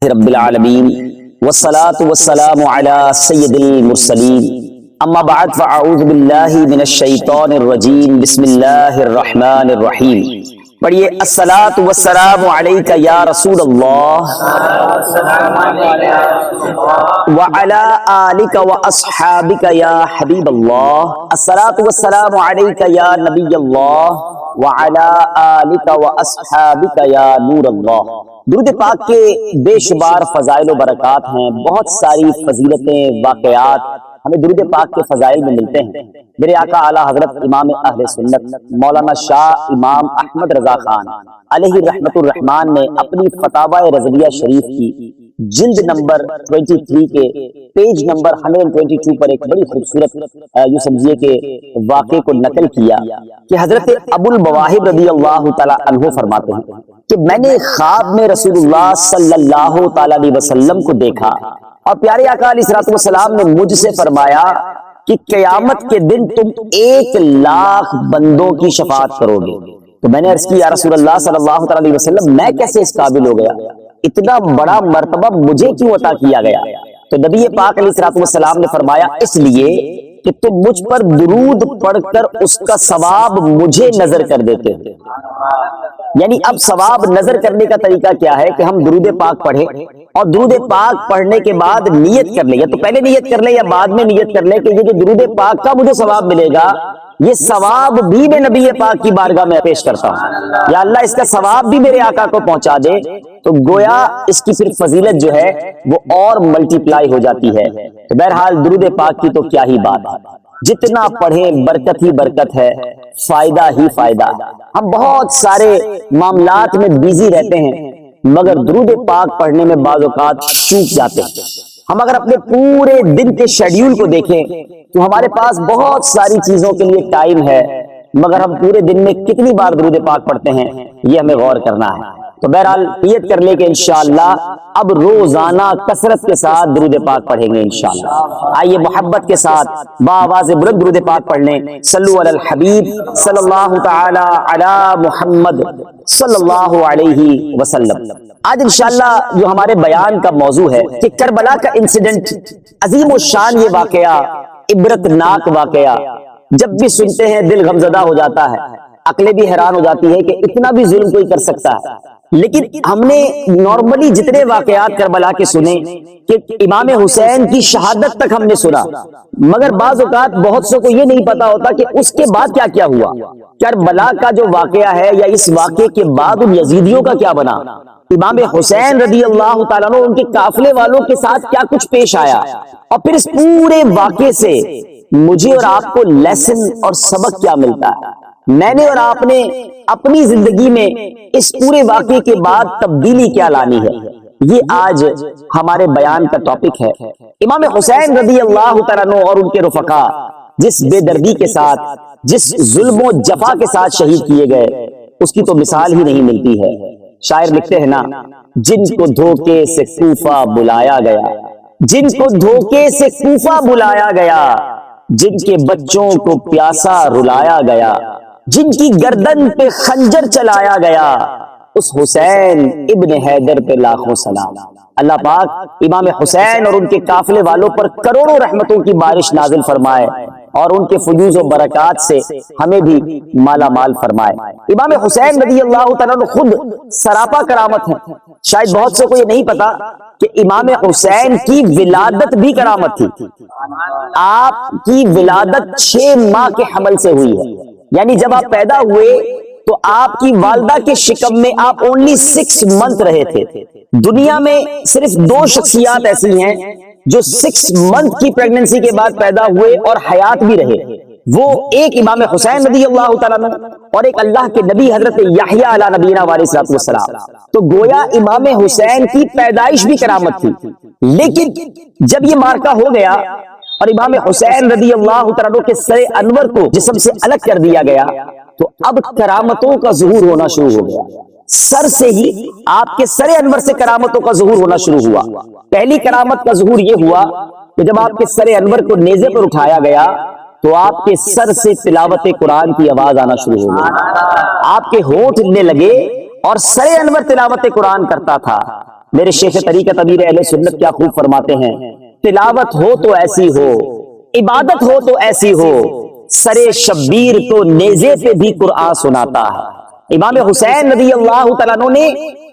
رب العالمین والصلاة والسلام علی سید المرسلین اما بعد فاعوذ باللہ من الشیطان الرجیم بسم اللہ الرحمن الرحیم. پڑھیے الصلاة والسلام علیک یا رسول اللہ وعلی آلک واصحابک یا حبیب اللہ. الصلاة والسلام علیک یا نبی اللہ وعلی آلک واصحابک یا نور اللہ. درود پاک کے بے شمار فضائل و برکات ہیں، بہت ساری فضیلتیں، واقعات ہمیں درود پاک کے فضائل میں ملتے ہیں. میرے آقا اعلیٰ حضرت امام اہل سنت مولانا شاہ امام احمد رضا خان علیہ رحمت الرحمان نے اپنی فتاوی رضویہ شریف کی جلد نمبر 23 کے پیج نمبر 122 پر ایک بڑی خوبصورت یوں سمجھیے کہ واقعے کو نقل کیا کہ حضرت ابو المواہب رضی اللہ تعالی عنہ فرماتے ہیں کہ میں نے خواب میں رسول اللہ صلی اللہ تعالی علیہ وسلم کو دیکھا اور پیارے آقا علیہ السلام نے مجھ سے فرمایا کہ قیامت کے دن تم 1,00,000 بندوں کی شفاعت کرو گے. تو میں نے عرض کی یا رسول اللہ صلی اللہ تعالی علیہ وسلم میں کیسے اس قابل ہو گیا، اتنا بڑا مرتبہ مجھے کیوں عطا کیا گیا؟ تو نبی پاک علیہ السلام نے فرمایا اس لیے کہ تم مجھ پر درود پڑھ کر اس کا ثواب مجھے نظر کر دیتے ہو. یعنی اب ثواب نظر کرنے کا طریقہ کیا ہے کہ ہم درود پاک پڑھیں اور درود پاک پڑھنے کے بعد نیت کر لیں، یا تو پہلے نیت کر لیں یا بعد میں نیت کر لیں کہ یہ جو درود پاک کا مجھے ثواب ملے گا یہ ثواب بھی میں نبی پاک کی بارگاہ میں پیش کرتا ہوں، یا اللہ اس کا ثواب بھی میرے آقا کو پہنچا دے. تو گویا اس کی پھر فضیلت جو ہے وہ اور ملٹی پلائی ہو جاتی ہے. تو بہرحال درود پاک کی تو کیا ہی بات ہے، جتنا پڑھیں برکت ہی برکت ہے، فائدہ ہی فائدہ. ہم بہت سارے معاملات میں بیزی رہتے ہیں مگر درود پاک پڑھنے میں بعض اوقات چوک جاتے ہیں. ہم اگر اپنے پورے دن کے شیڈیول کو دیکھیں تو ہمارے پاس بہت ساری چیزوں کے لیے ٹائم ہے مگر ہم پورے دن میں کتنی بار درود پاک پڑھتے ہیں یہ ہمیں غور کرنا ہے. تو بہرحال نیت کر لے کہ انشاءاللہ اب روزانہ کثرت کے ساتھ درود پاک پڑھیں گے انشاءاللہ. آئیے محبت کے ساتھ بآواز بلند درود پاک پڑھ لیں. صلو علی الحبیب صلی اللہ تعالی علی محمد صلی اللہ علیہ وسلم. آج انشاءاللہ جو ہمارے بیان کا موضوع ہے کہ کربلا کا انسیڈنٹ، عظیم الشان یہ واقعہ، عبرتناک واقعہ جب بھی سنتے ہیں دل غمزدہ ہو جاتا ہے، عقلیں بھی حیران ہو جاتی ہے کہ اتنا بھی ظلم کوئی کر سکتا ہے. لیکن ہم نے نارملی جتنے واقعات کربلا کے سنے کہ امام حسین کی شہادت تک ہم نے سنا، مگر بعض اوقات بہت سے کو یہ نہیں پتا ہوتا کہ اس کے بعد کیا کیا ہوا. کربلا کا جو واقعہ ہے یا اس واقعے کے بعد ان یزیدیوں کا کیا بنا، امام حسین رضی اللہ تعالیٰ عنہ ان کے قافلے والوں کے ساتھ کیا کچھ پیش آیا، اور پھر اس پورے واقعے سے مجھے اور آپ کو لیسن اور سبق کیا ملتا ہے. میں نے اور آپ نے اپنی زندگی میں اس پورے واقعے کے بعد تبدیلی کیا لانی ہے، یہ آج ہمارے بیان کا ٹاپک ہے. امام حسین رضی اللہ تعالیٰ عنہ اور ان کے رفقا جس بے دردی کے ساتھ، جس ظلم و جفا کے ساتھ شہید کیے گئے اس کی تو مثال ہی نہیں ملتی ہے. شاعر لکھتے ہیں نا، جن کو دھوکے سے کوفہ بلایا گیا، جن کو دھوکے سے کوفہ بلایا گیا، جن کے بچوں کو پیاسا رلایا گیا، جن کی گردن پہ خنجر چلایا گیا، اس حسین ابن حیدر پہ لاکھوں سلام. اللہ پاک امام حسین اور ان کے قافلے والوں پر کروڑوں رحمتوں کی بارش نازل فرمائے اور ان کے فیوز و برکات سے ہمیں بھی مالا مال فرمائے. امام حسین رضی اللہ تعالیٰ عنہ خود سراپا کرامت ہے. شاید بہت سے کو یہ نہیں پتا کہ امام حسین کی ولادت بھی کرامت تھی. آپ کی ولادت 6 ماہ کے حمل سے ہوئی ہے، یعنی جب آپ پیدا ہوئے تو آپ کی والدہ کے شکم میں آپ only 6 منتھ رہے تھے. دنیا میں صرف 2 شخصیات ایسی ہیں جو 6 منتھ کی پریگننسی کے بعد پیدا ہوئے اور حیات بھی رہے. وہ ایک امام حسین رضی اللہ تعالیٰ عنہ اور ایک اللہ کے نبی حضرت یحییٰ علیہ نبینا علیہ السلام. تو گویا امام حسین کی پیدائش بھی کرامت تھی. لیکن جب یہ مارکا ہو گیا اور امام حسین رضی اللہ تعالیٰ عنہ کے سر انور کو جسم سے الگ کر دیا گیا تو اب کرامتوں کا ظہور ہونا شروع ہو گیا. سر سے ہی آپ کے سر انور سے کرامتوں کا ظہور ہونا شروع ہوا. پہلی کرامت کا ظہور یہ ہوا کہ جب آپ کے سر انور کو نیزے پر اٹھایا گیا تو آپ کے سر سے تلاوت قرآن کی آواز آنا شروع ہو گئی. آپ کے ہونٹ ہلنے لگے اور سر انور تلاوت قرآن کرتا تھا. میرے شیخ طریقت امیر اہل سنت کیا خوب فرماتے ہیں، تلاوت ہو تو ایسی ہو، عبادت ہو تو ایسی ہو، سرے شبیر تو نیزے پہ بھی قرآن سناتا ہے۔ امام حسین رضی اللہ تعالیٰ عنہ نے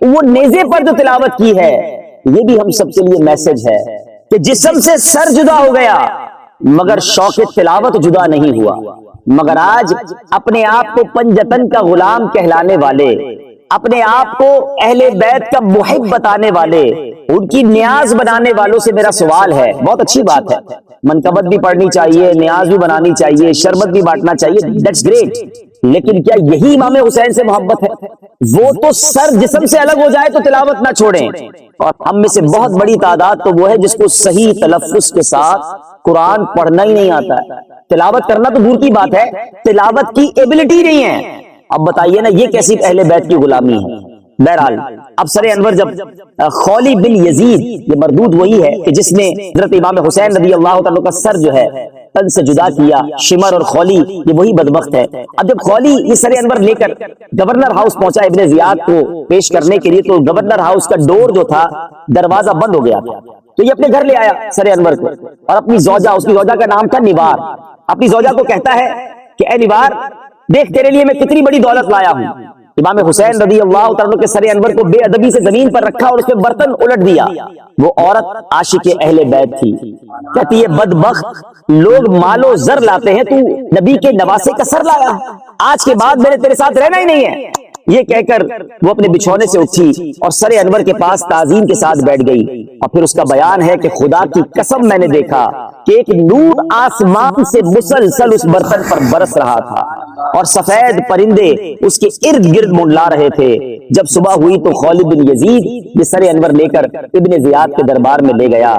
وہ نیزے پر جو تلاوت کی ہے، یہ بھی ہم سب کے لیے میسج ہے کہ جسم سے سر جدا ہو گیا مگر شوق تلاوت جدا نہیں ہوا۔ مگر آج اپنے آپ کو پنجتن کا غلام کہلانے والے، اپنے آپ کو اہل بیت کا محب بتانے والے، ان کی نیاز بنانے والوں سے میرا سوال ہے، بہت اچھی بات ہے، منقبت بھی پڑھنی چاہیے، نیاز بھی بنانی چاہیے، شربت بھی بانٹنا چاہیے، دیٹس گریٹ، لیکن کیا یہی امام حسین سے محبت ہے؟ وہ تو سر جسم سے الگ ہو جائے تو تلاوت نہ چھوڑیں، اور ہم میں سے بہت بڑی تعداد تو وہ ہے جس کو صحیح تلفظ کے ساتھ قرآن پڑھنا ہی نہیں آتا ہے، تلاوت کرنا تو دور کی بات ہے، تلاوت کی ایبلٹی نہیں ہے۔ اب بتائیے نا، یہ کیسی اہل بیت کی غلامی ہے؟ بہرحال اب سر انور جب خولی بن یزید، یہ مردود وہی ہے کہ جس نے حضرت امام حسین رضی اللہ تعالیٰ کا سر جو ہے تن سے جدا کیا، شمر اور خولی یہ وہی بدبخت ہے۔ اب جب خولی یہ سر انور لے کر گورنر ہاؤس پہنچا ابن زیاد کو پیش کرنے کے لیے، تو گورنر ہاؤس کا ڈور جو تھا، دروازہ بند ہو گیا تھا، تو یہ اپنے گھر لے آیا سر انور کو، اور اپنی زوجہ، اس کی زوجہ کا نام تھا نوار، اپنی زوجہ کو کہتا ہے کہ اے نوار، دیکھ تیرے لیے میں کتنی بڑی دولت لایا ہوں۔ امام حسین رضی اللہ تعالیٰ کے سر انور کو بے ادبی سے زمین پر رکھا اور اس پہ برتن الٹ دیا۔ وہ عورت عاشق اہل بیت تھی، کہتی ہے بدبخت، لوگ مال و زر لاتے ہیں، تو نبی کے نواسے کا سر لایا، آج کے بعد میں نے تیرے ساتھ رہنا ہی نہیں ہے۔ یہ کہہ کر وہ اپنے بچھونے سے اٹھی اور سر انور کے پاس تعظیم کے ساتھ بیٹھ گئی، اور پھر اس کا بیان ہے کہ خدا کی قسم میں نے دیکھا کہ ایک نور آسمان سے مسلسل اس برتن پر برس رہا تھا، اور سفید پرندے اس کے ارد گرد منڈلا رہے تھے۔ جب صبح ہوئی تو خولی بن یزید یہ سر انور لے کر ابن زیاد کے دربار میں لے گیا۔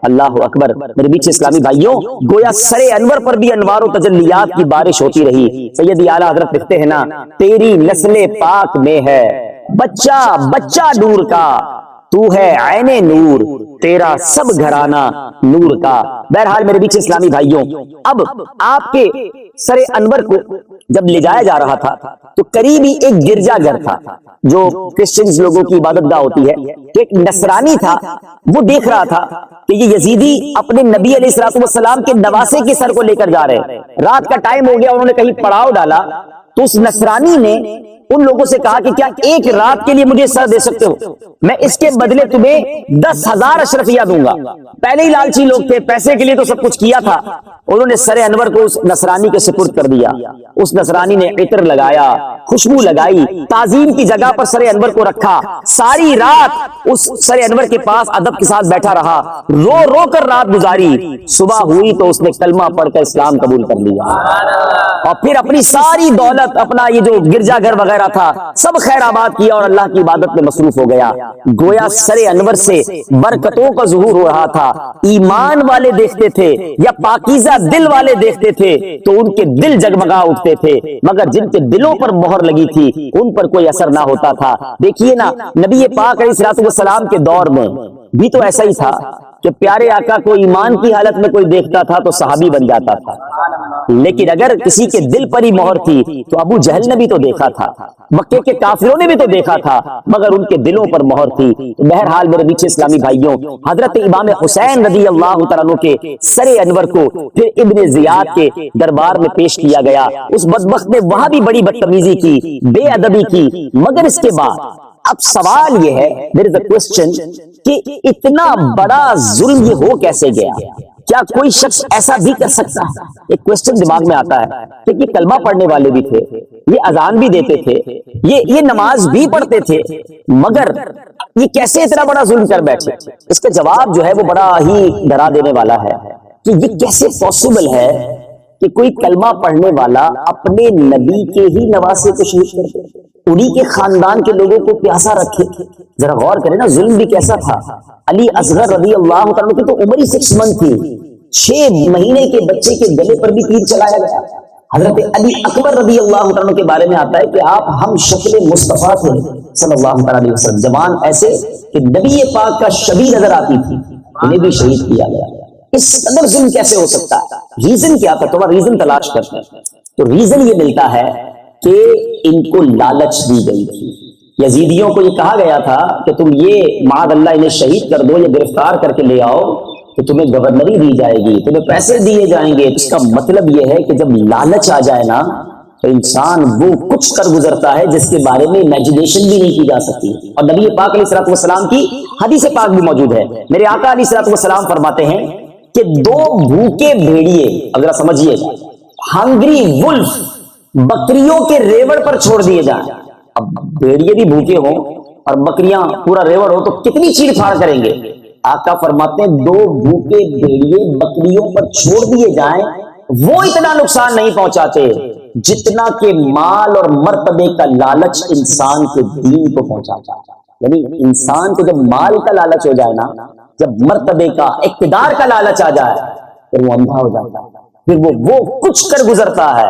اللہ اکبر، میرے بیچ اسلامی بھائیوں، گویا سر انور پر بھی انوار و تجلیات کی بارش ہوتی رہی۔ سیدی اعلیٰ حضرت لکھتے ہیں نا، تیری نسل پاک میں ہے بچہ بچہ نور کا، تو ہے عین نور، تیرا سب گھرانہ نور کا۔ بہرحال میرے بیچ اسلامی بھائیوں، اب آپ کے سر انور کو جب لے جایا جا رہا تھا تو قریب ہی ایک گرجا گھر تھا جو کرسچنز لوگوں کی عبادت گاہ ہوتی ہے، کہ ایک نصرانی تھا، وہ دیکھ رہا تھا کہ یہ یزیدی اپنے نبی علیہ الصلوۃ والسلام کے نواسے کے سر کو لے کر جا رہے ہیں۔ رات کا ٹائم ہو گیا، انہوں نے کہیں پڑاؤ ڈالا، تو اس نصرانی نے ان لوگوں سے کہا کہ کیا ایک رات کے لیے مجھے سر دے سکتے ہو؟ میں اس کے بدلے تمہیں 10,000 اشرفیہ دوں گا۔ پہلے ہی لالچی لوگ تھے، پیسے کے لیے تو سب کچھ کیا تھا۔ انہوں نے سر انور کو اس نصرانی کے سپرد کر دیا۔ اس نصرانی نے عطر لگایا، خوشبو لگائی، تعظیم کی جگہ پر سر انور کو رکھا، ساری رات اس سر انور کے پاس ادب کے ساتھ بیٹھا رہا، رو رو کر رات گزاری۔ صبح ہوئی تو اس نے کلمہ پڑھ کر اسلام قبول کر لیا، اور پھر اپنی ساری دولت، اپنا یہ جو گرجا گھر وغیرہ تھا، سب خیر آباد کیا اور اللہ کی عبادت میں مصروف ہو گیا۔ گویا سر انور سے برکتوں کا ظہور ہو رہا تھا۔ ایمان والے دیکھتے تھے یا پاکیزہ دل والے دیکھتے تھے تو ان کے دل جگمگا اٹھتے تھے، مگر جن کے دلوں پر مہر لگی تھی ان پر کوئی اثر نہ ہوتا تھا۔ دیکھیے نا، نبی پاک علیہ الصلوۃ والسلام کے دور میں بھی تو ایسا ہی تھا کہ پیارے آقا کو ایمان کی حالت میں کوئی دیکھتا تھا تو صحابی بن جاتا تھا، لیکن اگر کسی کے دل پر ہی مہر تھی تو ابو جہل نے بھی تو دیکھا تھا، مکے کے کافروں نے بھی تو دیکھا تھا، مگر ان کے دلوں پر مہر تھی۔ بہرحال میرے بیچ اسلامی بھائیوں، حضرت امام حسین رضی اللہ تعالیٰ عنہ کے سر انور کو پھر ابن زیاد کے دربار میں پیش کیا گیا۔ اس بدبخت نے وہاں بھی بڑی بدتمیزی کی، بے ادبی کی، مگر اس کے بعد اب سوال یہ ہے، there is a question، کہ اتنا بڑا ظلم یہ ہو کیسے گیا؟ کیا کوئی شخص ایسا بھی کر سکتا ہے؟ ایک کوشچن دماغ میں آتا ہے کہ یہ کلمہ پڑھنے والے بھی تھے، یہ اذان بھی دیتے تھے، یہ نماز بھی پڑھتے تھے، مگر یہ کیسے اتنا بڑا ظلم کر بیٹھے؟ اس کا جواب جو ہے وہ بڑا ہی ڈرا دینے والا ہے کہ یہ کیسے پاسبل ہے کہ کوئی کلمہ پڑھنے والا اپنے نبی کے ہی نواسے کو شہید کر دے، انہی کے خاندان کے لوگوں کو پیاسا رکھے۔ ذرا غور کریں نا، ظلم بھی کیسا تھا۔ علی اصغر رضی اللہ تعالیٰ کی تو عمر ہی 6 منتھ تھی، 6 مہینے کے بچے کے گلے پر بھی تیر چلایا گیا۔ حضرت علی اکبر رضی اللہ تعالیٰ کے بارے میں آتا ہے کہ آپ ہم شکل مصطفیٰ تھے صلی اللہ علیہ وسلم، زبان ایسے کہ نبی پاک کا شبیہ نظر آتی تھی، انہیں بھی شہید کیا گیا۔ اس قدر ظلم کیسے ہو سکتا ہے؟ ریزن کیا تھا؟ تھوڑا ریزن تلاش کرتے ہیں تو ریزن یہ ملتا ہے کہ ان کو لالچ دی گئی تھی۔ یزیدیوں کو یہ کہا گیا تھا کہ تم یہ معاذ اللہ انہیں شہید کر دو یا گرفتار کر کے لے آؤ تو تمہیں گورنری دی جائے گی، تمہیں پیسے دیے جائیں گے۔ اس کا مطلب یہ ہے کہ جب لالچ آ جائے نا تو انسان وہ کچھ کر گزرتا ہے جس کے بارے میں امیجنیشن بھی نہیں کی جا سکتی۔ اور نبی پاک علیہ الصلوۃ والسلام کی حدیث پاک بھی موجود ہے۔ میرے آقا علیہ الصلوۃ والسلام فرماتے ہیں کہ دو بھوکے بھیڑیے، اگر سمجھیے گا، ہنگری ولف، بکریوں کے ریوڑ پر چھوڑ دیے جائیں۔ اب بھیڑیے بھی بھوکے ہوں اور بکریاں پورا ریوڑ ہو تو کتنی چیڑ پھاڑ کریں گے؟ آقا فرماتے ہیں دو بھوکے بھیڑیے بکریوں پر چھوڑ دیے جائیں، وہ اتنا نقصان نہیں پہنچاتے جتنا کہ مال اور مرتبے کا لالچ انسان کے دین کو پہنچاتا ہے۔ یعنی انسان کو جب مال کا لالچ ہو جائے نا، جب مرتبے کا، اقتدار کا لالچ آ جائے، پھر وہ اندھا ہو جاتا ہے، پھر وہ کچھ کر گزرتا ہے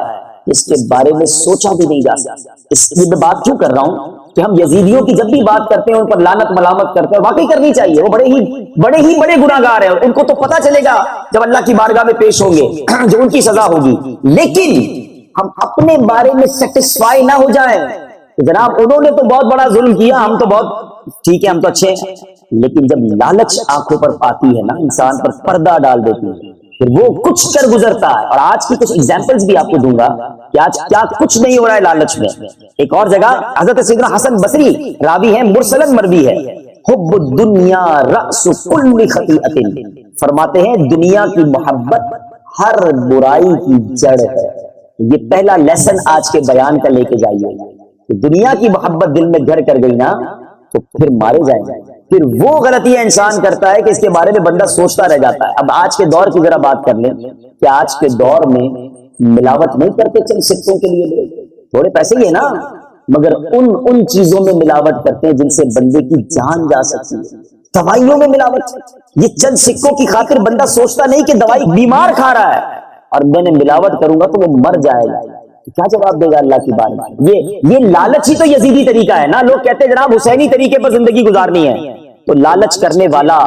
اس کے بارے میں سوچا بھی نہیں جا سکتا۔ اس لیے میں بات کیوں کر رہا ہوں کہ ہم یزیدیوں کی جب بھی بات کرتے ہیں ان پر لعنت ملامت کرتے ہیں، واقعی کرنی چاہیے، وہ بڑے گناہگار ہیں، ان کو تو پتہ چلے گا جب اللہ کی بارگاہ میں پیش ہوں گے جو ان کی سزا ہوگی۔ لیکن ہم اپنے بارے میں سیٹسفائی نہ ہو جائیں کہ جناب انہوں نے تو بہت بڑا ظلم کیا، ہم تو بہت ٹھیک ہے، ہم تو اچھے ہیں۔ لیکن جب لالچ آنکھوں پر پاتی ہے نا، انسان پر پردہ ڈال دیتی ہے، پھر وہ کچھ کر گزرتا ہے۔ اور آج کی کچھ ایگزامپلز بھی آپ کو دوں گا کہ آج کیا کچھ نہیں ہو رہا ہے لالچ میں۔ ایک اور جگہ حضرت سیدنا حسن بصری راوی ہے، مرسلن مروی ہے، حب الدنیا رأس کل خطیئۃ، فرماتے ہیں دنیا کی محبت ہر برائی کی جڑ ہے۔ یہ پہلا لیسن آج کے بیان کا لے کے جائیے کہ دنیا کی محبت دل میں گھر کر گئی نا تو پھر مارے جائیں گے۔ پھر وہ غلطیاں انسان کرتا ہے کہ اس کے بارے میں بندہ سوچتا رہ جاتا ہے۔ اب آج کے دور کی ذرا بات کر لیں کہ آج کے دور میں ملاوٹ نہیں کرتے چند سکوں کے لیے لوگ، تھوڑے پیسے ہی ہے نا، مگر ان چیزوں میں ملاوٹ کرتے ہیں جن سے بندے کی جان جا سکتی ہے۔ دوائیوں میں ملاوٹ، یہ چند سکوں کی خاطر بندہ سوچتا نہیں کہ دوائی بیمار کھا رہا ہے اور میں نے ملاوٹ کروں گا تو وہ مر جائے گا، کیا جواب دے گا اللہ کی بات میں؟ یہ لالچ ہی تو یزیدی طریقہ ہے نا۔ لوگ کہتے ہیں جناب حسینی طریقے پر زندگی گزارنی ہے، تو لالچ کرنے والا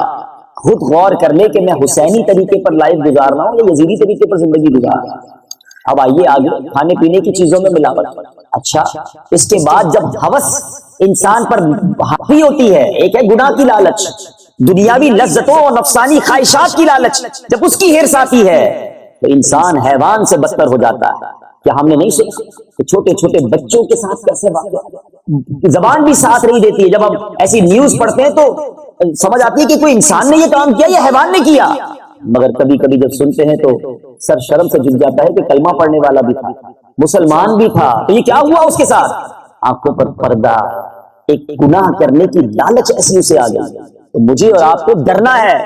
خود غور کر لے کہ میں حسینی طریقے پر لائف گزار رہا ہوں یا یزیدی طریقے پر زندگی گزار رہا ہوں۔ اب آئیے آگے، کھانے پینے کی چیزوں میں ملاوٹ۔ اچھا، اس کے بعد جب ہوس انسان پر حاوی ہوتی ہے، ایک ہے گناہ کی لالچ، دنیاوی لذتوں اور نفسانی خواہشات کی لالچ، جب اس کی ہرس آتی ہے تو انسان حیوان سے بدتر ہو جاتا ہے۔ کیا ہم نے نہیں سنا کہ چھوٹے چھوٹے بچوں کے ساتھ کیسے واقع، زبان بھی ساتھ نہیں دیتی ہے، جب ہم ایسی نیوز پڑھتے ہیں تو سمجھ آتی ہے کہ کوئی انسان نے یہ کام کیا یا حیوان نے کیا، مگر کبھی کبھی جب سنتے ہیں تو سر شرم سے جھک جاتا ہے کہ کلمہ پڑھنے والا بھی تھا، مسلمان بھی تھا، تو یہ کیا ہوا اس کے ساتھ؟ آنکھوں پر پردہ، ایک گناہ کرنے کی لالچ ایسی اسے آ گئی۔ تو مجھے اور آپ کو ڈرنا ہے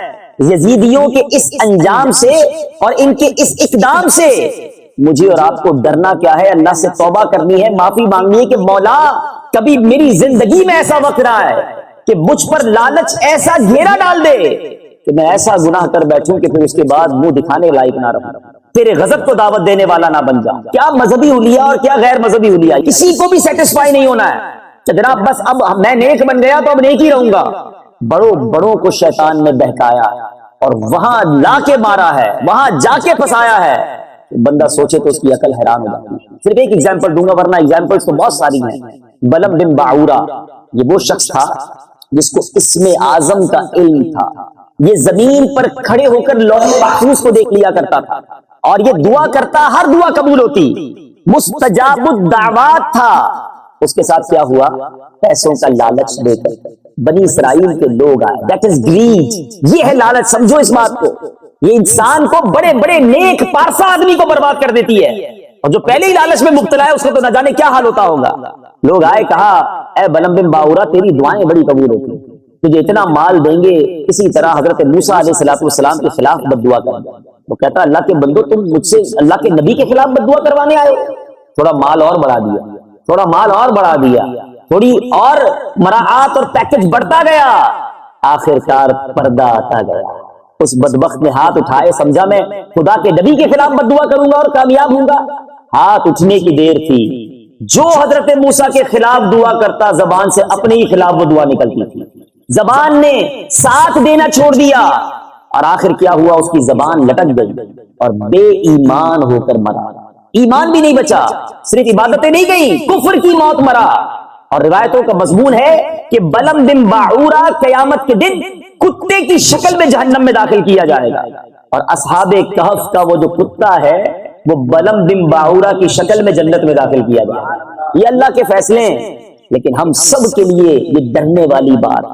یزیدیوں کے اس انجام سے اور ان کے اس اقدام سے۔ مجھے اور آپ کو ڈرنا کیا ہے؟ اللہ سے توبہ کرنی ہے، معافی مانگنی ہے کہ مولا کبھی میری زندگی میں ایسا وقت رہا ہے کہ مجھ پر لالچ ایسا گھیرا ڈال دے کہ میں ایسا گناہ کر بیٹھوں کہ پھر اس کے بعد منہ دکھانے لائق نہ رہوں، تیرے غضب کو دعوت دینے والا نہ بن جاؤں۔ کیا مذہبی حلیہ اور کیا غیر مذہبی حلیہ، کسی کو بھی سیٹسفائی نہیں ہونا ہے کہ جناب بس اب میں نیک بن گیا تو اب نیک ہی رہوں گا۔ بڑوں کو شیطان نے بہکایا اور وہاں لا کے مارا ہے، وہاں جا کے پھنسایا ہے، بندہ سوچے تو اس کی عقل حیران ہو جاتی ہے۔ صرف ایک ایگزامپل دوں گا ورنہ ایگزامپلس تو بہت ساری ہیں۔ بلم بن باعورہ، یہ وہ شخص تھا جس کو اسم اعظم کا علم تھا، یہ زمین پر کھڑے ہو کر لوح محفوظ کو دیکھ لیا کرتا تھا اور یہ دعا کرتا، ہر دعا قبول ہوتی، مستجاب الدعوات تھا۔ اس کے ساتھ کیا ہوا؟ پیسوں کا لالچ دے کر بنی اسرائیل کے لوگ آئے، دیٹ از گریڈ، یہ ہے لالچ، سمجھو اس بات کو۔ یہ انسان کو بڑے بڑے نیک پارسا آدمی کو برباد کر دیتی ہے، اور جو پہلے ہی لالچ میں مبتلا ہے اس کو تو نہ جانے کیا حال ہوتا ہوگا۔ لوگ آئے، کہا اے بلم بن باعورہ تیری دعائیں بڑی قبول ہوتی ہیں، تجھے اتنا مال دیں گے کسی طرح حضرت موسیٰ علیہ السلام کے خلاف بد دعا کر۔ وہ کہتا اللہ کے بندو تم مجھ سے اللہ کے نبی کے خلاف بد دعا کروانے آئے؟ تھوڑا مال اور بڑھا دیا، تھوڑا مال اور بڑھا دیا، تھوڑی اور مراعات اور پیکج بڑھتا گیا، آخر کار پردہ آتا گیا۔ اس بدبخت نے ہاتھ اٹھائے، سمجھا میں خدا کے نبی کے خلاف بد دعا کروں گا اور کامیاب ہوں گا۔ ہاتھ اٹھنے کی دیر تھی، جو حضرت موسیٰ کے خلاف دعا کرتا زبان سے اپنے ہی خلاف وہ دعا نکلتی تھی، زبان نے ساتھ دینا چھوڑ دیا اور آخر کیا ہوا؟ اس کی زبان لٹک گئی اور بے ایمان ہو کر مرا۔ ایمان بھی نہیں بچا، صرف عبادتیں نہیں گئی، کفر کی موت مرا۔ اور روایتوں کا مضمون ہے کہ بلم بن باعورہ قیامت کے دن کتے کی شکل میں جہنم میں داخل کیا جائے گا، اور اصحاب کہف کا وہ جو کتا ہے وہ بلم بن باعورہ کی شکل میں جنت میں داخل کیا جائے گا۔ یہ اللہ کے فیصلے ہیں، لیکن ہم سب کے لیے یہ ڈرنے والی بات۔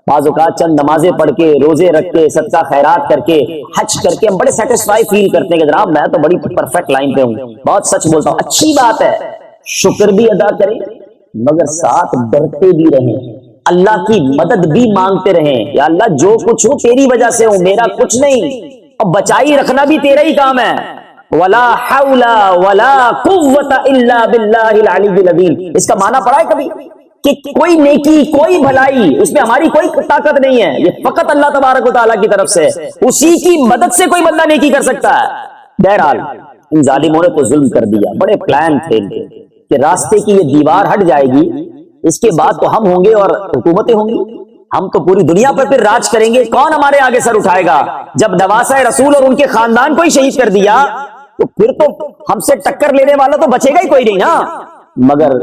بعض اوقات چند نمازیں پڑھ کے، روزے رکھ کے، صدقہ خیرات کر کے، حج کر کے ہم بڑے سیٹسفائی فیل کرتے ہیں کہ جناب میں تو بڑی پرفیکٹ لائن پہ ہوں، بہت سچ بولتا ہوں، اچھی بات ہے، شکر بھی ادا کریں مگر ساتھ ڈرتے بھی رہیں، اللہ کی مدد بھی مانگتے رہیں، یا اللہ جو کچھ ہو تیری وجہ سے ہوں، میرا کچھ نہیں، اور بچائی رکھنا بھی تیرا ہی کام ہے۔ ولا حول ولا قوت الا باللہ العلی العظیم، اس کا معنی پڑھا ہے کبھی کہ کوئی نیکی، کوئی بھلائی، اس میں ہماری کوئی طاقت نہیں ہے، یہ فقط اللہ تبارک و تعالیٰ کی طرف سے، اسی کی مدد سے کوئی بندہ نیکی کر سکتا ہے۔ بہرحال ان ظالموں نے تو ظلم کر دیا، بڑے پلان تھے ان کے کہ راستے کی یہ دیوار ہٹ جائے گی، اس کے بعد تو ہم ہوں گے اور حکومتیں ہوں گی، ہم تو پوری دنیا پر پھر راج کریں گے، کون ہمارے آگے سر اٹھائے گا؟ جب نواسہ رسول اور ان کے خاندان کو ہی شہید کر دیا تو پھر تو ہم سے ٹکر لینے والا تو بچے گا ہی کوئی نہیں نا۔ مگر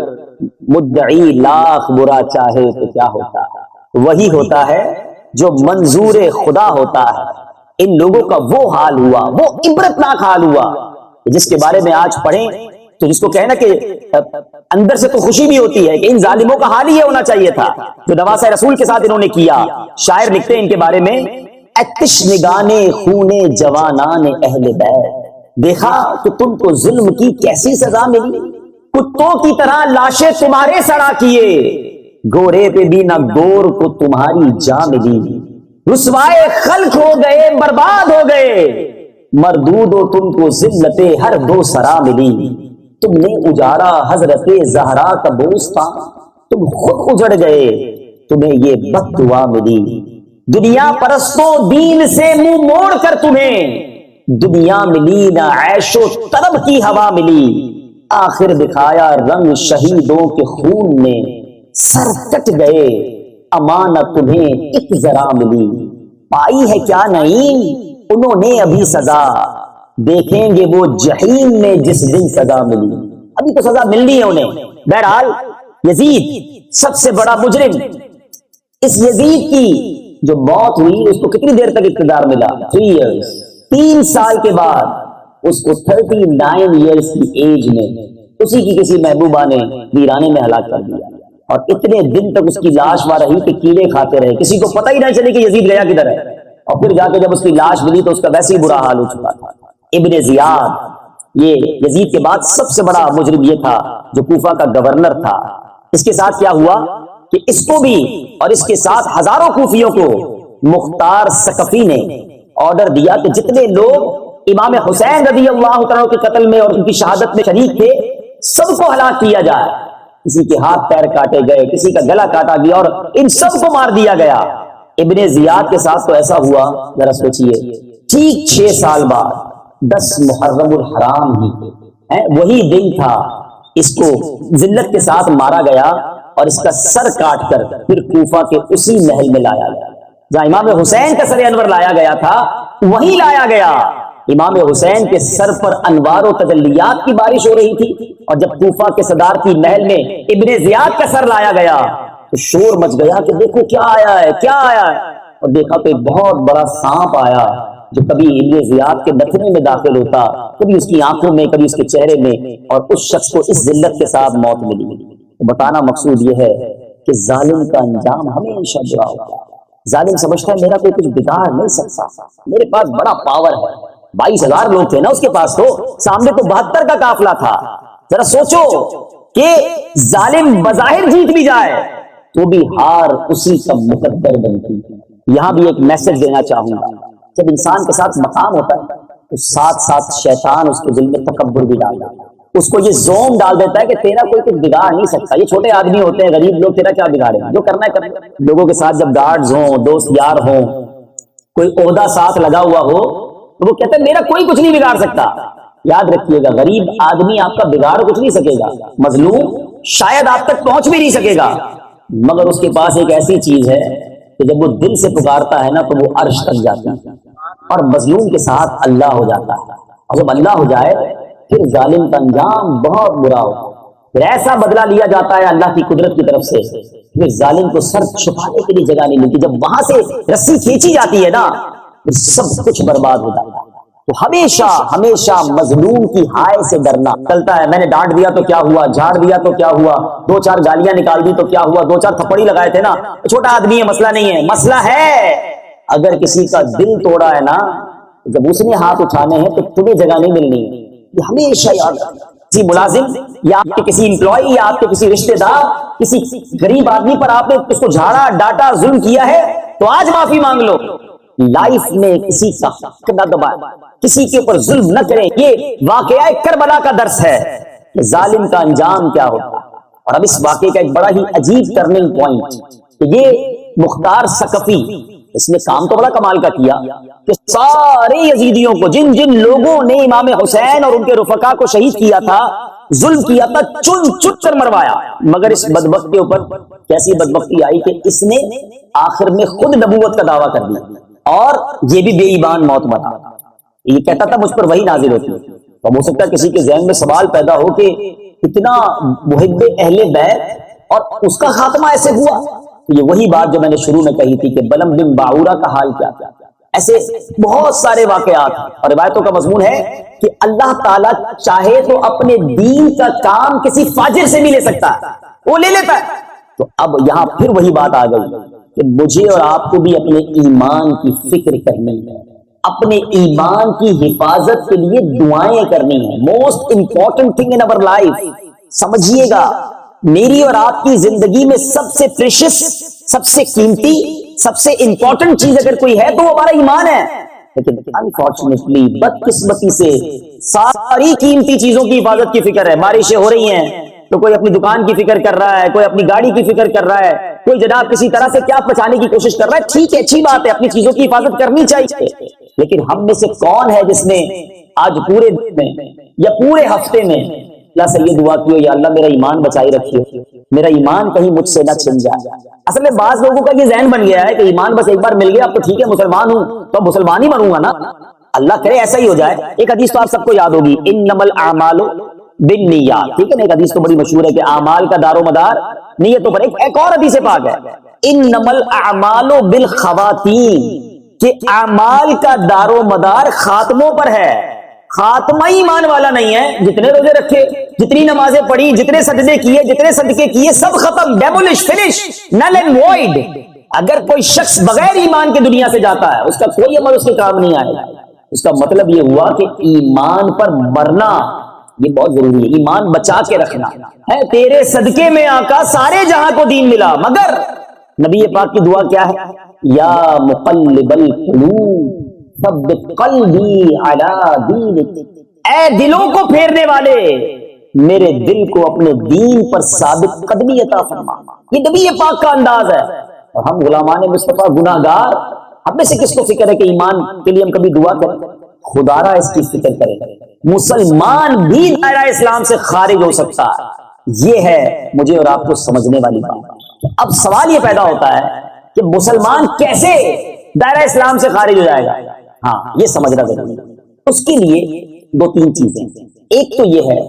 مدعی لاکھ برا چاہے تو کیا ہوتا ہے، وہی ہوتا ہے جو منظور خدا ہوتا ہے۔ ان لوگوں کا وہ حال ہوا، وہ عبرتناک حال ہوا جس کے بارے میں آج پڑھیں تو جس کو کہنا کہ اندر سے تو خوشی بھی ہوتی ہے کہ ان ظالموں کا حال ہی یہ ہونا چاہیے تھا جو نواسہ رسول کے ساتھ انہوں نے کیا۔ شاعر لکھتے ہیں ان کے بارے میں، اتش نگانے خونے جوانان اہل بیت، دیکھا کہ تم کو ظلم کی کیسی سزا ملی، کتوں کی طرح لاشیں تمہارے سڑا کیے، گورے پہ بھی نہ گور کو تمہاری جا ملی، رسوائے خلق ہو گئے برباد ہو گئے، مردود و تم کو ذلت ہر دو سرا ملی، تم نے اجاڑا حضرت زہرا کا بوستان، تم خود اجڑ گئے تمہیں یہ بد دعا ملی، دنیا پرستوں دین سے منہ موڑ کر تمہیں دنیا ملی نہ عیش و طرب کی ہوا ملی، آخر دکھایا رنگ شہیدوں کے خون نے، سر کٹ گئے امانت تمہیں ایک ذرا ملی، پائی ہے کیا نعیم انہوں نے ابھی سزا، دیکھیں گے وہ جہنم میں جس دن سزا ملی، ابھی تو سزا ملنی ہے انہیں۔ بہرحال یزید سب سے بڑا مجرم، اس یزید کی جو موت ہوئی اس کو کتنی دیر تک اقتدار ملا؟ 3 ایئرز، 3 سال کے بعد اس کو 39 ایئرز کی ایج میں اسی کی کسی محبوبہ نے ویرانے میں ہلاک کر دیا، اور اتنے دن تک اس کی لاش وہاں رہی کہ کیڑے کھاتے رہے، کسی کو پتہ ہی نہیں چلے کہ یزید گیا کدھر ہے، اور پھر جا کے جب اس کی لاش ملی تو اس کا ویسے ہی برا حال ہو چکا تھا۔ ابن زیاد یہ یزید کے بعد سب سے بڑا مجرم یہ تھا جو کوفہ کا گورنر تھا۔ اس کے ساتھ کیا ہوا کہ اس کو بھی اور اس کے ساتھ ہزاروں کوفیوں کو مختار ثقفی نے آرڈر دیا کہ جتنے لوگ امام حسین رضی اللہ تعالیٰ کے قتل میں اور ان کی شہادت میں شریک تھے سب کو ہلاک کیا جائے، کسی کے ہاتھ پیر کاٹے گئے، کسی کا گلا کاٹا گیا، اور ان سب کو مار دیا گیا۔ ابن زیاد کے ساتھ تو ایسا ہوا، ذرا سوچئے، ٹھیک 6 سال بعد 10 محرم الحرام ہی وہی دن تھا اس کو ذلت کے ساتھ مارا گیا، اور اس کا سر کاٹ کر پھر کوفہ کے اسی محل میں لایا گیا جہاں امام حسین کا سر انور لایا گیا تھا، وہی لایا گیا۔ امام حسین کے سر پر انوار و تجلیات کی بارش ہو رہی تھی، اور جب کوفہ کے صدارتی محل میں ابن زیاد کا سر لایا گیا تو شور مچ گیا کہ دیکھو کیا آیا ہے، کیا آیا ہے، اور دیکھا تو ایک بہت بڑا سانپ آیا جو کبھی ابن زیاد کے نتنے میں داخل ہوتا، کبھی اس کی آنکھوں میں، کبھی اس کے چہرے میں، اور اس شخص کو اس ذلت کے ساتھ موت ملی۔ بتانا مقصود یہ ہے کہ ظالم کا انجام ہمیشہ برا ہوتا ہے۔ ظالم سمجھتا ہے میرا کوئی کچھ بگاڑ نہیں سکتا، میرے پاس بڑا پاور ہے، 22,000 لوگ تھے نا اس کے پاس، تو سامنے تو 72 کا قافلہ تھا۔ ذرا سوچو کہ ظالم بظاہر جیت بھی جائے تو بھی ہار اسی کا مقدر بنتی ہے۔ یہاں بھی ایک میسج دینا چاہوں گا، جب انسان کے ساتھ مقام ہوتا ہے تو ساتھ ساتھ شیطان اس کے دل میں تکبر بھی ڈال دیتا ہے، اس کو یہ زوم ڈال دیتا ہے کہ تیرا کوئی کچھ بگاڑ نہیں سکتا، یہ چھوٹے آدمی ہوتے ہیں، غریب لوگ، تیرا کیا بگاڑے، جو کرنا ہے کرنا۔ لوگوں کے ساتھ جب گارڈز ہوں، دوست یار ہوں، کوئی عہدہ ساتھ لگا ہوا ہو تو وہ کہتے ہیں میرا کوئی کچھ نہیں بگاڑ سکتا۔ یاد رکھیے گا، غریب آدمی آپ کا بگاڑ کچھ نہیں سکے گا، مظلوم شاید آپ تک پہنچ بھی نہیں سکے گا، مگر اس کے پاس ایک ایسی چیز ہے کہ جب وہ دل سے پکارتا ہے نا تو وہ عرش تک جاتی ہے، اور مظلوم کے ساتھ اللہ ہو جاتا ہے، اور جب اللہ ہو جائے پھر ظالم کا انجام بہت برا ہوتا ہے۔ پھر ایسا بدلہ لیا جاتا ہے اللہ کی قدرت کی طرف سے، پھر ظالم کو سر چھپانے کے لیے جگہ نہیں ملتی، جب وہاں سے رسی کھینچی جاتی ہے نا پھر سب کچھ برباد ہو جاتا ہے۔ تو ہمیشہ ہمیشہ مظلوم کی ہائے سے ڈرنا چلتا ہے، میں نے ڈانٹ دیا تو کیا ہوا، جھاڑ دیا تو کیا ہوا، دو چار گالیاں نکال دی تو کیا ہوا، دو چار تھپڑی لگائے تھے نا، چھوٹا آدمی ہے مسئلہ نہیں ہے، مسئلہ ہے اگر کسی کا دل توڑا ہے نا، جب اس نے ہاتھ اٹھانے ہیں تو تمہیں جگہ نہیں ملنی، یہ ہمیشہ یاد رکھنا۔ کسی ملازم یا آپ کے کسی امپلائی یا آپ کے کسی رشتہ دار، کسی غریب آدمی پر آپ نے اس کو جھاڑا ڈانٹا ظلم کیا ہے تو آج معافی مانگ لو، لائف میں کسی کا حق نہ دبائیں، کسی کے اوپر ظلم نہ کریں۔ یہ واقعہ کربلا کا درس ہے کہ ظالم کا انجام کیا ہوتا ہے۔ اور اب اس واقعے کا ایک بڑا ہی عجیب ٹرننگ پوائنٹ کہ یہ مختار ثقفی، اس نے کام تو بڑا کمال کا کیا کہ سارے یزیدیوں کو، جن جن لوگوں نے امام حسین اور ان کے رفقا کو شہید کیا تھا، ظلم کیا تھا، چن چن کر مروایا، مگر اس بدبخت کے اوپر کیسی بدبختی آئی کہ اس نے آخر میں خود نبوت کا دعویٰ کر دیا اور یہ بھی بے ایمان موت مرا۔ یہ کہتا تھا مجھ پر وہی نازل ہوتی ہے۔ تو ہو سکتا ہے کسی کے ذہن میں سوال پیدا ہو کہ اتنا محب اہل بیت اور اس کا خاتمہ ایسے ہوا۔ یہ وہی بات جو میں نے شروع میں کہی تھی کہ بلم بن باعورہ کا حال کیا تھا۔ ایسے بہت سارے واقعات اور روایتوں کا مضمون ہے کہ اللہ تعالیٰ چاہے تو اپنے دین کا کام کسی فاجر سے بھی لے سکتا ہے، وہ لے لیتا ہے۔ تو اب یہاں پھر وہی بات آ گئی کہ مجھے اور آپ کو بھی اپنے ایمان کی فکر کرنی ہے، اپنے ایمان کی حفاظت کے لیے دعائیں کرنی ہیں۔ Most important thing in over life, سمجھیے گا میری اور آپ کی زندگی میں سب سے پریشس، سب سے قیمتی، سب سے امپورٹنٹ چیز اگر کوئی ہے تو وہ ہمارا ایمان ہے۔ لیکن انفارچونیٹلی، بدقسمتی سے ساری قیمتی چیزوں کی حفاظت کی فکر ہے۔ بارشیں ہو رہی ہیں تو کوئی اپنی دکان کی فکر کر رہا ہے، کوئی اپنی گاڑی کی فکر کر رہا ہے، کوئی جناب کسی طرح سے کیا بچانے کی کوشش کر رہا ہے۔ ٹھیک ہے، اچھی بات ہے، اپنی چیزوں کی حفاظت کرنی چاہیے، لیکن ہم میں سے کون ہے جس نے آج پورے دن میں یا پورے ہفتے میں اللہ سے یہ دعا کی ہو یا اللہ میرا ایمان بچائی رکھیے، میرا ایمان کہیں مجھ سے نہ چھن جائے۔ اصل میں بعض لوگوں کا یہ ذہن بن گیا ہے کہ ایمان بس ایک بار مل گیا اب تو ٹھیک ہے مسلمان ہوں تو اب مسلمان ہی بنوں گا نا، اللہ کرے ایسا ہی ہو جائے۔ ایک حدیث تو آپ سب کو یاد ہوگی، انما الاعمال بالنیات، ٹھیک ہے نا، ایک حدیث تو بڑی مشہور ہے کہ اعمال کا دار و مدار نیتوں پر۔ ایک اور حدیث پاک ہے، انما الاعمال بالخواتیم، کہ اعمال کا دار و مدار خاتموں پر ہے۔ خاتمہ ایمان والا نہیں ہے، جتنے روزے رکھے، جتنی نمازیں پڑھی، جتنے سجدے کیے، جتنے صدقے کیے، سب ختم، demolish, finish, null and void. اگر کوئی شخص بغیر ایمان کے دنیا سے جاتا ہے، اس کا کوئی عمل اس کے کام نہیں آئے گا۔ اس کا مطلب یہ ہوا کہ ایمان پر مرنا یہ بہت ضروری ہے، ایمان بچا کے رکھنا ہے۔ تیرے صدقے میں آقا سارے جہاں کو دین ملا، مگر نبی پاک کی دعا کیا ہے؟ یا مقلب القلوب ثبت قلبی علی دینک، اے دلوں کو پھیرنے والے میرے دل کو اپنے دین پر ثابت قدمی عطا فرما۔ یہ نبی پاک کا انداز ہے۔ اور ہم غلامان مصطفیٰ گناہ گار، ہم میں سے کس کو فکر ہے کہ ایمان کے لیے ہم کبھی دعا کریں؟ خدا را اس کی فکر کریں۔ مسلمان بھی دائرہ اسلام سے خارج ہو سکتا ہے، یہ ہے مجھے اور آپ کو سمجھنے والی بات۔ اب سوال یہ پیدا ہوتا ہے کہ مسلمان کیسے دائرہ اسلام سے خارج ہو جائے گا؟ ہاں، یہ سمجھنا ضروری ہے۔ اس کے لیے دو تین چیزیں، ایک تو یہ ہے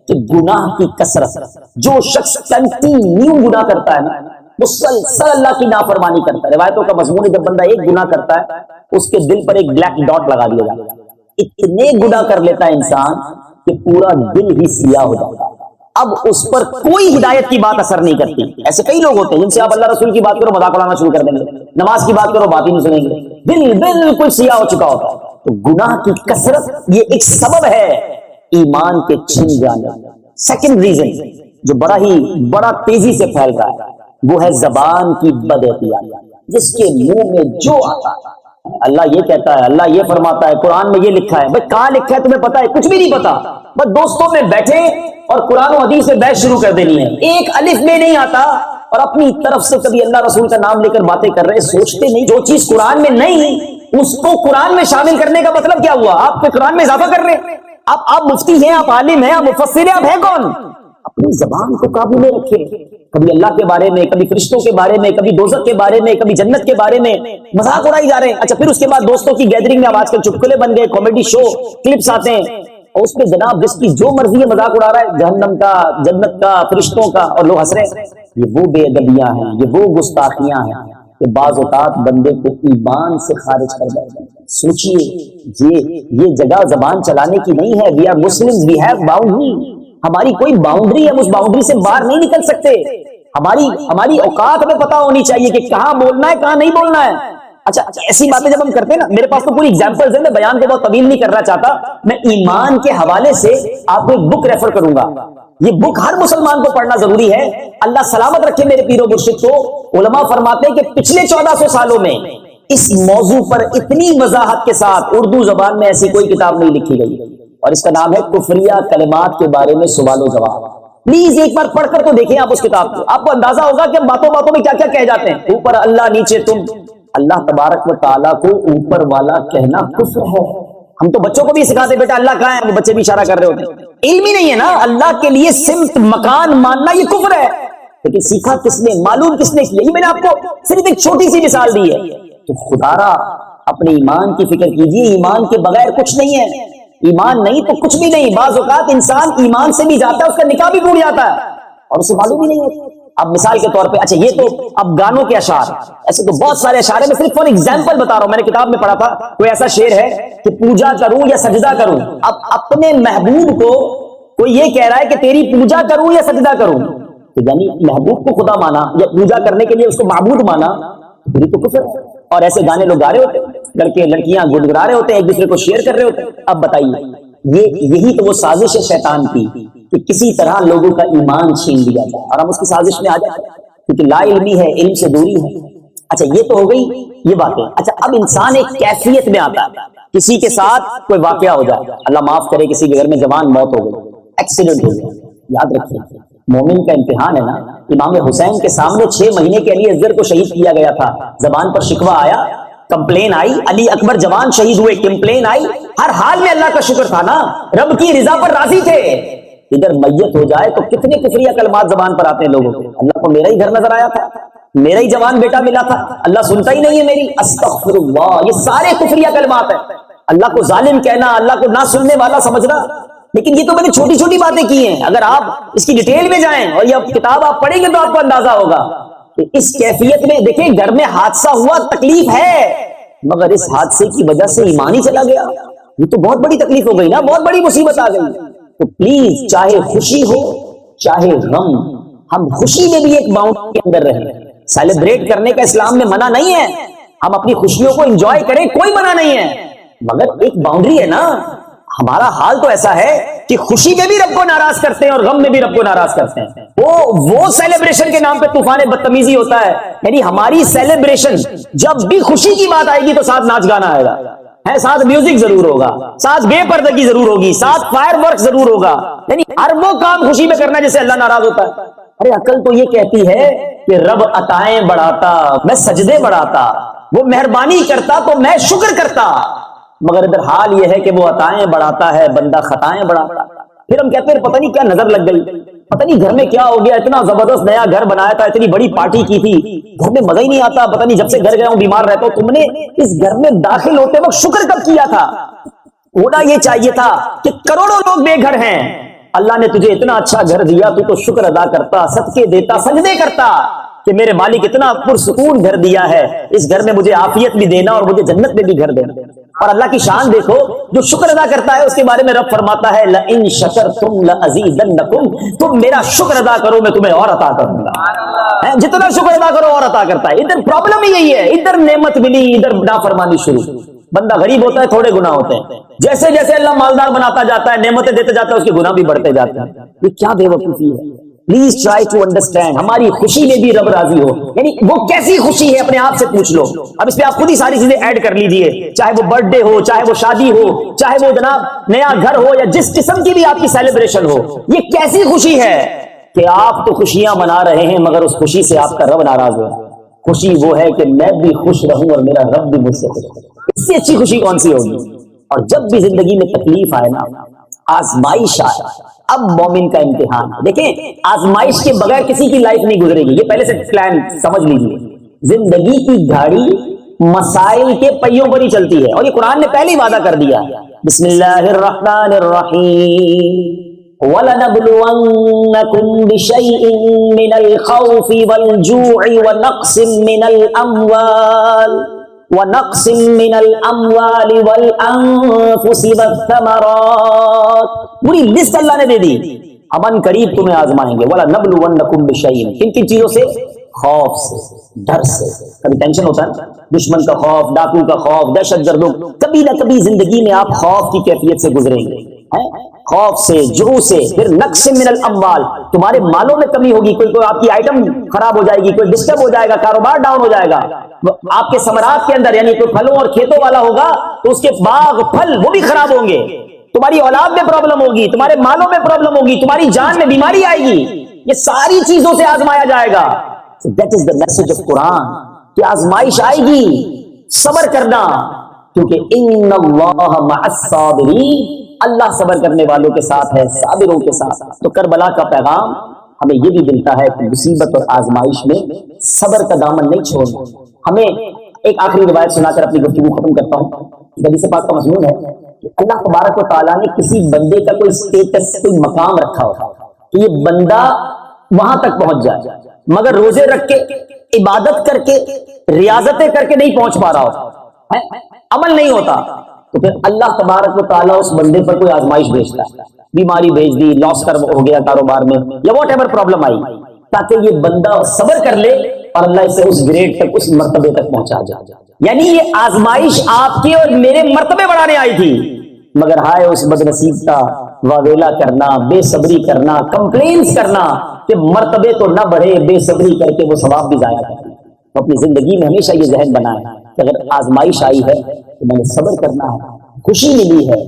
کہ گناہ کی کثرت، جو شخص کنٹینیو گناہ کرتا ہے نا، مسلسل اللہ کی نافرمانی کرتا ہے، روایتوں کا مضمون ہے جب بندہ ایک گناہ کرتا ہے اس کے دل پر ایک بلیک ڈاٹ لگا دیا جاتا ہے۔ اتنے گناہ کر لیتا ہے انسان کہ پورا دل ہی سیاہ ہو جاتا ہے، اب اس پر کوئی ہدایت کی بات اثر نہیں کرتی۔ ایسے کئی لوگ ہوتے ہیں جن سے آپ اللہ رسول کی بات کرو مذاق اڑانا شروع کر دیں گے، نماز کی بات کرو بات ہی نہیں سنیں گے، دل بالکل سیاہ ہو چکا ہوتا ہے۔ تو گناہ کی کثرت یہ ایک سبب ہے ایمان کے چھن جانے۔ سیکنڈ ریزن جو بڑا تیزی سے پھیل رہا ہے وہ ہے زبان کی بد احتیاطی، جس کے منہ میں جو آتا ہے اللہ یہ کہتا ہے، اللہ یہ فرماتا ہے، قرآن میں یہ لکھا ہے۔ بھائی کہاں لکھا ہے تمہیں پتا ہے؟ کچھ بھی نہیں پتا، بس دوستوں میں بیٹھے اور قرآن و حدیث سے بحث شروع کر دینی ہے۔ ایک الف میں نہیں آتا اور اپنی طرف سے کبھی اللہ رسول کا نام لے کر باتیں کر رہے، سوچتے نہیں جو چیز قرآن میں نہیں اس کو قرآن میں شامل کرنے کا مطلب کیا ہوا؟ آپ پہ قرآن میں اضافہ کر رہے ہیں۔ آپ مفتی ہیں، آپ عالم ہیں، آپ مفسر ہیں، آپ ہیں کون؟ اپنی زبان کو قابو میں رکھے۔ کبھی اللہ کے بارے میں، کبھی فرشتوں کے بارے میں، کبھی دوزخ کے بارے میں، کبھی جنت کے بارے میں مذاق اڑائی جا رہے ہیں۔ اچھا، پھر اس کے بعد دوستوں کی گیدرنگ میں آج کل چٹکلے بن گئے، کامیڈی شو کلپس آتے ہیں، اور اس میں جناب جس کی جو مرضی ہے مذاق اڑا رہا ہے، جہنم کا، جنت کا، فرشتوں کا، اور لوگ ہنس رہے ہیں. یہ وہ بے ادبیاں ہیں، یہ وہ گستاخیاں ہیں کہ بعض اوقات بندے کو ایمان سے خارج کر دیتے ہیں. سوچئے یہ جگہ زبان چلانے کی نہیں ہے. We are Muslim, we have boundary. ہماری کوئی باؤنڈری ہے، ہم اس باؤنڈری سے باہر نہیں نکل سکتے. ہماری اوقات ہمیں پتہ ہونی چاہیے کہ کہاں بولنا ہے، کہاں نہیں بولنا ہے. اچھا ایسی باتیں جب ہم کرتے ہیں نا، میرے پاس تو پوری ایگزامپلز ہیں، میں بیان کو بہت طویل نہیں کرنا چاہتا. میں ایمان کے حوالے سے آپ کو ایک بک ریفر کروں گا. یہ بک ہر مسلمان کو پڑھنا ضروری ہے. اللہ سلامت رکھے میرے پیر و مرشد کو. علماء فرماتے ہیں کہ پچھلے 1400 سالوں میں اس موضوع پر اتنی وضاحت کے ساتھ اردو زبان میں ایسی کوئی کتاب نہیں لکھی گئی، اور اس کا نام ہے کفریہ کلمات کے بارے میں سوال و جواب. پلیز ایک بار پڑھ کر تو دیکھیں آپ اس کتاب کو، آپ کو اندازہ ہوگا کہ ہم باتوں باتوں میں کیا کیا کہہ جاتے ہیں. اوپر اللہ، نیچے تم. اللہ تبارک و تعالیٰ کو اوپر والا کہنا کفر ہے. ہم تو بچوں کو بھی سکھاتے بیٹا اللہ کہاں ہے، وہ بچے بھی اشارہ کر رہے ہوتے ہیں. علم ہی نہیں ہے نا. اللہ کے لیے سمت مکان ماننا یہ کفر ہے. لیکن سیکھا کس نے، معلوم کس نے کیا؟ یہ میں نے آپ کو صرف ایک چھوٹی سی مثال دی ہے. تو خدا را اپنے ایمان کی فکر کیجیے. ایمان کے بغیر کچھ نہیں ہے. ایمان نہیں تو کچھ بھی نہیں. بعض اوقات انسان ایمان سے بھی جاتا ہے، اس کا نکاح بھی ٹوٹ جاتا ہے اور اسے معلوم بھی نہیں ہوتا. اب مثال کے طور پہ، اچھا یہ تو اب گانوں کے اشعار، ایسے تو بہت سارے اشعار ہیں، میں صرف فور ایگزامپل بتا رہا ہوں. میں نے کتاب میں پڑھا تھا کوئی ایسا شعر ہے کہ پوجا کروں یا سجدہ کروں. اب اپنے محبوب کو کوئی یہ کہہ رہا ہے کہ تیری پوجا کروں یا سجدہ کروں، تو یعنی محبوب کو خدا مانا یا پوجا کرنے کے لیے اس کو معبود مانا، یہ تو کفر ہے. اور ایسے گانے لوگ گا رہے ہوتے ہیں، لڑکے لڑکیاں گڑگڑا رہے ہوتے ہیں، ایک دوسرے کو شیئر کر رہے ہوتے ہیں. اب بتائیے یہی تو وہ سازش ہے شیطان کی کہ کسی طرح لوگوں کا ایمان چھین لیا جائے، اور ہم اس کی سازش میں آ جائیں کیونکہ لا علمی ہے، علم سے دوری ہے. اچھا یہ تو ہو گئی یہ باتیں. اچھا اب انسان ایک کیفیت میں آتا ہے، کسی کے ساتھ کوئی واقعہ ہو جائے، اللہ معاف کرے کسی کے گھر میں جوان موت ہو گئی، ایکسیڈنٹ ہو گیا. یاد رکھیے مومن کا امتحان ہے نا. امام حسین کے سامنے 6 مہینے کے علی اصغر کو شہید کیا گیا تھا. زبان پر شکوہ آیا، کمپلین آئی، علی اکبر جوان شہید ہوئے، کمپلین آئی. ہر حال میں اللہ کا شکر تھا نا، رب کی رضا پر راضی تھے. ادھر میت ہو جائے تو کتنے کفریہ کلمات زبان پر آتے ہیں لوگوں کو. اللہ کو میرا ہی گھر نظر آیا تھا، میرا ہی جوان بیٹا ملا تھا، اللہ سنتا ہی نہیں ہے میری، استغفر اللہ. یہ سارے کفریہ کلمات ہیں. اللہ کو ظالم کہنا، اللہ کو نہ سننے والا سمجھنا. لیکن یہ تو میں نے چھوٹی چھوٹی باتیں کی ہیں. اگر آپ اس کی ڈیٹیل میں جائیں اور یہ کتاب آپ پڑھیں گے تو آپ کو اندازہ ہوگا کہ اس کیفیت میں دیکھیں گھر میں حادثہ ہوا، تکلیف ہے، مگر اس حادثے کی وجہ سے ایمان ہی چلا گیا. یہ تو بہت بڑی تکلیف ہو گئی نا، بہت بڑی مصیبت آ گئی. تو پلیز چاہے خوشی ہو چاہے غم، ہم خوشی میں بھی ایک باؤنڈری کے اندر رہیں. سیلیبریٹ کرنے کا اسلام میں منع نہیں ہے، ہم اپنی خوشیوں کو انجوائے کریں، کوئی منع نہیں ہے، مگر ایک باؤنڈری ہے نا. ہمارا حال تو ایسا ہے کہ خوشی میں بھی رب کو ناراض کرتے ہیں اور غم میں بھی رب کو ناراض کرتے ہیں. وہ سیلیبریشن کے نام پہ طوفان بدتمیزی ہوتا ہے. یعنی ہماری سیلیبریشن جب بھی خوشی کی بات آئے گی تو ساتھ ناچ گانا آئے گا، ہے ساتھ میوزک ضرور ہوگا، ساتھ بے پردگی ضرور ہوگی، ساتھ فائر ورک ضرور ہوگا. یعنی ہر وہ کام خوشی میں کرنا جس سے اللہ ناراض ہوتا ہے. ارے عقل تو یہ کہتی ہے کہ رب عطائیں بڑھاتا، میں سجدے بڑھاتا، وہ مہربانی کرتا تو میں شکر کرتا. مگر ادھر حال یہ ہے کہ وہ عطائیں بڑھاتا ہے، بندہ خطائیں بڑھاتا. پھر ہم کہتے ہیں پتہ نہیں کیا نظر لگ گئی، پتہ نہیں گھر میں کیا ہو گیا، اتنا زبردست نیا گھر بنایا تھا، اتنی بڑی پارٹی کی تھی، گھر میں مزہ ہی نہیں آتا، پتہ نہیں جب سے گھر گیا ہوں بیمار رہتا ہوں. تم نے اس گھر میں داخل ہوتے وقت شکر کب کیا تھا؟ ہونا یہ چاہیے تھا کہ کروڑوں لوگ بے گھر ہیں، اللہ نے تجھے اتنا اچھا گھر دیا، تو شکر ادا کرتا، صدقے دیتا، سجدے کرتا کہ میرے مالک اتنا پرسکون گھر دیا ہے، اس گھر میں مجھے عافیت بھی دینا اور مجھے جنت میں بھی گھر دینا. اور اللہ کی شان دیکھو، جو شکر ادا کرتا ہے اس کے بارے میں رب فرماتا ہے لَإِن شَكَرْتُمْ لَأَزِيدَنَّكُمْ. تم میرا شکر ادا کرو میں تمہیں اور عطا کروں گا. جتنا شکر ادا کرو اور عطا کرتا ہے. ادھر پرابلم ہی یہی ہے، ادھر نعمت ملی ادھر نافرمانی شروع. بندہ غریب ہوتا ہے تھوڑے گناہ ہوتے ہیں، جیسے جیسے اللہ مالدار بناتا جاتا ہے، نعمتیں دیتے جاتا ہے، اس کے گناہ بھی بڑھتے جاتے ہیں. یہ کیا بے وقوفی ہے. Please try to understand. ہماری خوشی میں بھی رب راضی ہو، یعنی وہ کیسی خوشی ہے اپنے آپ سے پوچھ لو. اب اس پہ آپ خود ہی ساری چیزیں ایڈ کر لیجئے، چاہے وہ برتھ ڈے ہو، چاہے وہ شادی ہو، چاہے وہ جناب نیا گھر ہو، یا جس قسم کی بھی آپ کی سیلیبریشن ہو. یہ کیسی خوشی ہے کہ آپ تو خوشیاں منا رہے ہیں مگر اس خوشی سے آپ کا رب ناراض ہو. خوشی وہ ہے کہ میں بھی خوش رہوں اور میرا رب بھی مجھ سے خوش رہے. اس سے اچھی خوشی کون سی ہوگی؟ اور جب بھی زندگی میں تکلیف آئے نا، آزمائش آئے، اب مومن کا امتحان. دیکھیں آزمائش کے بغیر کسی کی لائف نہیں گزرے گی، یہ پہلے سے پلان سمجھ لیجیے. زندگی کی گاڑی مسائل کے پہیوں پر ہی چلتی ہے، اور یہ قرآن نے پہلے ہی وعدہ کر دیا ہے۔ بسم اللہ الرحمن الرحیم وَلَنَبْلُوَنَّكُمْ بِشَيْءٍ مِّنَ الْخَوْفِ وَالْجُوعِ وَنَقْصٍ مِّنَ الْأَمْوَالِ وَالْأَنفُسِ وَالثَّمَرَاتِ، پوری لسٹ اللہ نے دے دی، ہم ان قریب تمہیں آزمائیں گے۔ وَلَنَبْلُوَنَّكُمْ بِشَيْءٍ، کن کن چیزوں سے؟ خوف سے، ڈر سے، کبھی ٹینشن ہوتا ہے دشمن کا خوف، ڈاکو کا خوف، دہشت گردوں، کبھی نہ کبھی زندگی میں آپ خوف کی کیفیت سے گزریں گے، خوف سے، جوع سے، پھر نقص من الاموال، تمہارے مالوں میں کمی ہوگی، کوئی آپ کی آئٹم خراب ہو جائے گی، کوئی ڈسٹرب ہو جائے گا، کاروبار ڈاؤن ہو جائے گا، آپ کے ثمرات کے اندر، یعنی کوئی پھلوں اور کھیتوں والا ہوگا تو اس کے باغ پھل وہ بھی خراب ہوں گے، تمہاری اولاد میں پرابلم ہوگی، تمہارے مالوں میں پرابلم ہوگی، تمہاری جان میں بیماری آئے گی، یہ ساری چیزوں سے آزمایا جائے گا۔ That is the message of قرآن، کہ آزمائش آئے گی، صبر کرنا، کیونکہ ان اللہ مع الصابرین، اللہ صبر کرنے والوں کے ساتھ ہے، صابروں کے ساتھ۔ تو کربلا کا پیغام ہمیں یہ بھی ملتا ہے کہ مصیبت اور آزمائش میں صبر کا دامن نہیں چھوڑنا۔ ہمیں ایک آخری روایت سنا کر اپنی گفتگو ختم کرتا ہوں۔ حدیث پاک کا مضمون ہے کہ اللہ تبارک و تعالیٰ نے کسی بندے کا کوئی اسٹیٹس، کوئی مقام رکھا ہوتا کہ یہ بندہ وہاں تک پہنچ جائے، مگر روزے رکھ کے، عبادت کر کے، ریاضتیں کر کے نہیں پہنچ پا رہا ہوتا، عمل نہیں ہوتا، تو پھر اللہ تبارک و تعالیٰ اس بندے پر کوئی آزمائش بھیجتا ہے، بیماری بھیج دی، لاس ہو گیا کاروبار میں، یا واٹ ایور پرابلم آئی، تاکہ یہ بندہ صبر کر لے اور اللہ اسے اس گریڈ تک، اس مرتبے تک پہنچا جائے۔ یعنی یہ آزمائش آپ کے اور میرے مرتبے بڑھانے آئی تھی، مگر ہائے اس بد نصیب کا واویلا کرنا، بے صبری کرنا، کمپلینس کرنا کہ مرتبے تو نہ بڑھے، بے صبری کر کے وہ ثواب بھی ضائع کرنا۔ تو اپنی زندگی میں ہمیشہ یہ ذہن بنائیں کہ اگر آزمائش آئی ہے تو میں نے صبر کرنا ہے، خوشی ملی ہے،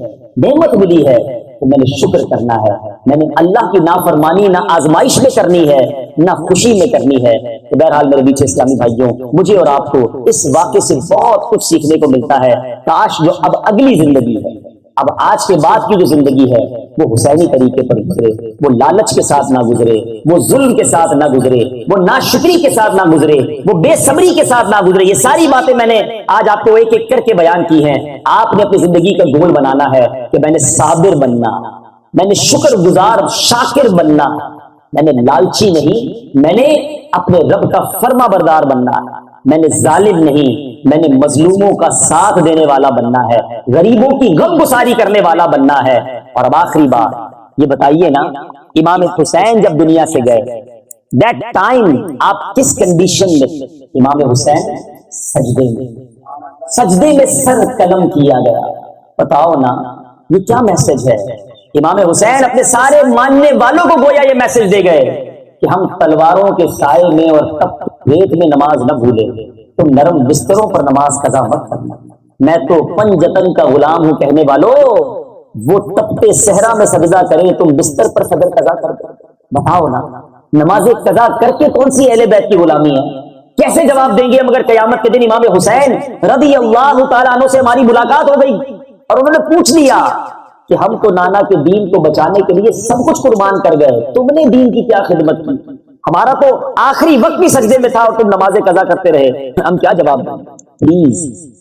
نعمت ملی ہے تو میں نے شکر کرنا ہے، میں نے اللہ کی نافرمانی نہ آزمائش میں کرنی ہے نہ خوشی میں کرنی ہے۔ تو بہرحال میرے بیچ اسلامی بھائیوں، مجھے اور آپ کو اس واقعے سے بہت کچھ سیکھنے کو ملتا ہے۔ کاش جو اب اگلی زندگی ہے، اب آج کے بعد کی جو زندگی ہے، وہ حسینی طریقے پر گزرے، وہ لالچ کے ساتھ نہ گزرے، وہ ظلم کے ساتھ نہ گزرے، وہ ناشکری کے ساتھ نہ گزرے، وہ بے صبری کے ساتھ نہ گزرے۔ یہ ساری باتیں میں نے آج آپ کو ایک ایک کر کے بیان کی ہیں۔ آپ نے اپنی زندگی کا گول بنانا ہے کہ میں نے صابر بننا، میں نے شکر گزار شاکر بننا، میں نے لالچی نہیں، میں نے اپنے رب کا فرما بردار بننا، میں نے ظالم نہیں، میں نے مظلوموں کا ساتھ دینے والا بننا ہے، غریبوں کی غم گساری کرنے والا بننا ہے۔ اور اب آخری بات یہ بتائیے نا، امام حسین جب دنیا سے گئے، دیٹ ٹائم آپ کس کنڈیشن میں تھے؟ امام حسین سجدے میں سر قلم کیا گیا۔ بتاؤ نا یہ کیا میسج ہے؟ امام حسین اپنے سارے ماننے والوں کو گویا یہ میسج دے گئے کہ ہم تلواروں کے سائے میں اور تب ریت میں نماز نہ بھولیں، تم نرم بستروں پر نماز قضا مت کرنا، میں تو پنجتن کا غلام ہوں کہنے والوں، وہ تپتے صحرا میں سجدہ کریں، تم بستر پر فجر قضا کر دو۔ بتاؤ نا نماز قضا کر کے کون سی اہل بیت کی غلامی ہے؟ کیسے جواب دیں گے مگر قیامت کے دن امام حسین رضی اللہ تعالیٰ عنہ سے ہماری ملاقات ہو گئی اور انہوں نے پوچھ لیا کہ ہم تو نانا کے دین کو بچانے کے لیے سب کچھ قربان کر گئے، تم نے دین کی کیا خدمت کی؟ ہمارا تو آخری وقت بھی سجدے میں تھا اور تم نماز قضا کرتے رہے، ہم کیا جواب دیں؟ پلیز،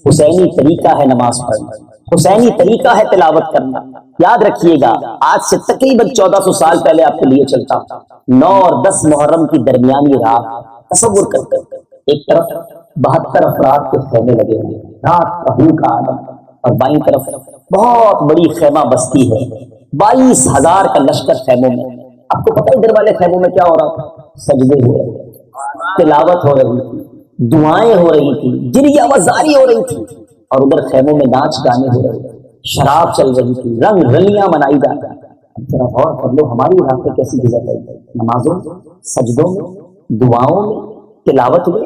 حسینی طریقہ ہے نماز پڑھنا، حسینی طریقہ ہے تلاوت کرنا۔ یاد رکھیے گا آج سے تقریباً 1400 سال پہلے آپ کے لیے چلتا 9 اور 10 محرم کی درمیانی رات، تصور کرتے ایک طرف 72 افراد کے خیمے لگے ہوئے، رات کا کا عالم، اور بائیں طرف بہت بڑی خیمہ بستی ہے، 22,000 کا لشکر خیموں میں۔ آپ کو پتہ ادھر والے خیموں میں کیا ہو رہا تھا؟ سجدے ہو رہے تھے، تلاوت ہو رہی تھی، دعائیں ہو رہی تھی، جری آوازاری ہو رہی تھی، اور ادھر خیموں میں ناچ گانے ہو رہے تھے، شراب چل رہی تھی، رنگ رلیاں منائی جا رہی تھی۔ ذرا غور کر لو ہماری راتیں کیسی گزر رہی ہے، نمازوں میں، سجدوں میں، دعاؤں میں، تلاوت میں،